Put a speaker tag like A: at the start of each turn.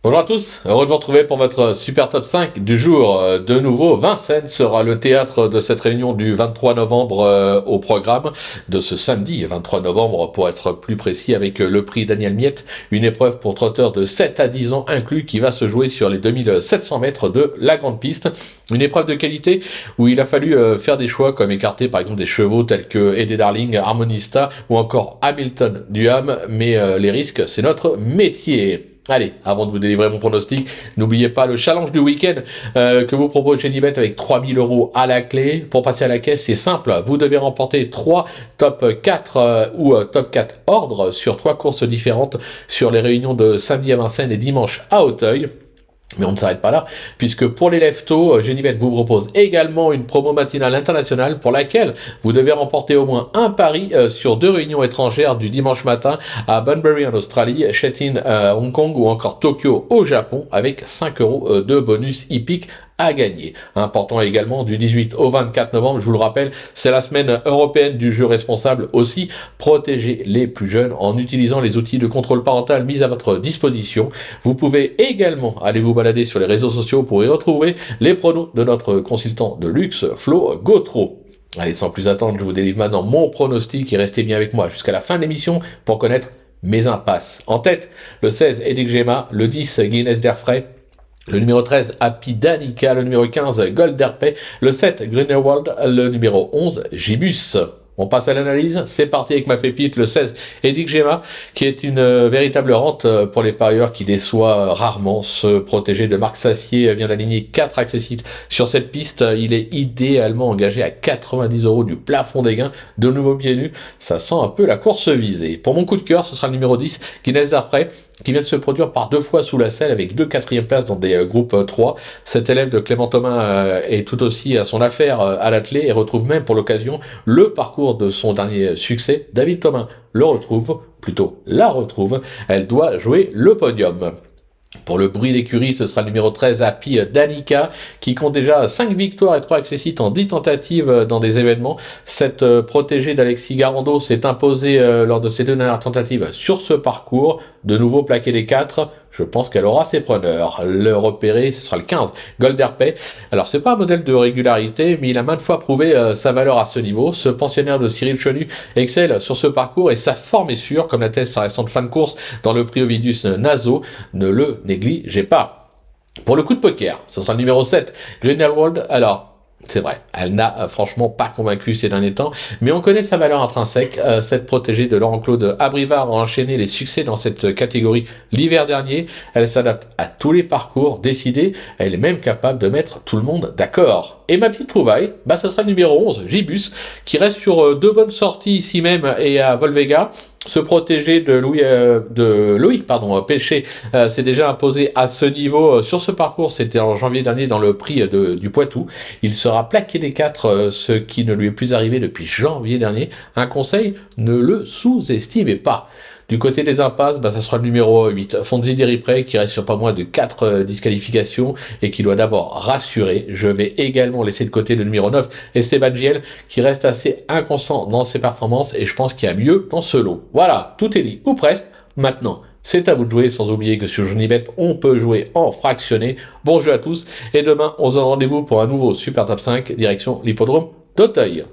A: Bonjour à tous, heureux de vous retrouver pour votre super top 5 du jour. De nouveau, Vincennes sera le théâtre de cette réunion du 23 novembre au programme de ce samedi 23 novembre pour être plus précis avec le prix Daniel Miette, une épreuve pour trotteurs de 7 à 10 ans inclus qui va se jouer sur les 2700 mètres de la grande piste. Une épreuve de qualité où il a fallu faire des choix comme écarter par exemple des chevaux tels que Eddie Darling, Harmonista ou encore Hamilton Duham, mais les risques c'est notre métier. Allez, avant de vous délivrer mon pronostic, n'oubliez pas le challenge du week-end que vous propose Genibet avec 3000 € à la clé. Pour passer à la caisse, c'est simple, vous devez remporter 3 top 4 ou top 4 ordres sur 3 courses différentes sur les réunions de samedi à Vincennes et dimanche à Auteuil. Mais on ne s'arrête pas là, puisque pour les leftos, Genibet vous propose également une promo matinale internationale pour laquelle vous devez remporter au moins un pari sur 2 réunions étrangères du dimanche matin à Bunbury en Australie, Shenzhen à Hong Kong ou encore Tokyo au Japon avec 5 € de bonus hippique à gagner. Important également du 18 au 24 novembre, je vous le rappelle, c'est la semaine européenne du jeu responsable aussi. Protégez les plus jeunes en utilisant les outils de contrôle parental mis à votre disposition. Vous pouvez également aller vous balader sur les réseaux sociaux pour y retrouver les pronos de notre consultant de luxe, Flo Gautreau. Allez, sans plus attendre, je vous délivre maintenant mon pronostic et restez bien avec moi jusqu'à la fin de l'émission pour connaître mes impasses. En tête, le 16, Edic Gema, le 10, Guinness d'Airfray, le numéro 13, Happy Danica, le numéro 15, Gold Derpay, le 7, Greenerwald, le numéro 11, Gibus. On passe à l'analyse, c'est parti avec ma pépite, le 16, Edic Gema, qui est une véritable rente pour les parieurs qui déçoit rarement. Ce protégé de Marc Sassier vient d'aligner 4 accessites sur cette piste. Il est idéalement engagé à 90 € du plafond des gains, de nouveau pieds nus. Ça sent un peu la course visée. Pour mon coup de cœur, ce sera le numéro 10, Guinness d'Airfray, qui vient de se produire par 2 fois sous la selle avec 2 quatrièmes places dans des groupes 3. Cet élève de Clément Thomas est tout aussi à son affaire à l'attelé et retrouve même pour l'occasion le parcours de son dernier succès. David Thomas le retrouve, plutôt la retrouve, elle doit jouer le podium. Pour le bruit d'écurie, ce sera le numéro 13, Happy Danica, qui compte déjà 5 victoires et 3 accessites en 10 tentatives dans des événements. Cette protégée d'Alexis Garando s'est imposée lors de ses 2 dernières tentatives sur ce parcours. De nouveau plaqué les 4, je pense qu'elle aura ses preneurs. Le repéré, ce sera le 15, Gold Derpay. Alors c'est pas un modèle de régularité, mais il a maintes fois prouvé sa valeur à ce niveau. Ce pensionnaire de Cyril Chenu excelle sur ce parcours et sa forme est sûre, comme l'atteste sa récente fin de course dans le prix Ovidus Naso. Ne le négligez pas. Pour le coup de poker, ce sera le numéro 7, Greenerwald. Alors, c'est vrai, elle n'a franchement pas convaincu ces derniers temps, mais on connaît sa valeur intrinsèque. Cette protégée de Laurent-Claude Abrivard a enchaîné les succès dans cette catégorie l'hiver dernier. Elle s'adapte à tous les parcours décidés, elle est même capable de mettre tout le monde d'accord. Et ma petite trouvaille, ce sera le numéro 11, Gibus, qui reste sur 2 bonnes sorties ici même et à Volvega. Ce protégé de Loïc Péché s'est déjà imposé à ce niveau sur ce parcours. C'était en janvier dernier dans le prix du Poitou. Il sera plaqué des 4, ce qui ne lui est plus arrivé depuis janvier dernier. Un conseil, ne le sous-estimez pas. Du côté des impasses, ça sera le numéro 8, Fonzi Diriprey, qui reste sur pas moins de 4 disqualifications et qui doit d'abord rassurer. Je vais également laisser de côté le numéro 9, Esteban Giel, qui reste assez inconstant dans ses performances et je pense qu'il y a mieux dans ce lot. Voilà, tout est dit, ou presque. Maintenant, c'est à vous de jouer, sans oublier que sur Genibet, on peut jouer en fractionné. Bon jeu à tous, et demain, on se donne rendez-vous pour un nouveau Super Top 5, direction l'hippodrome d'Auteuil.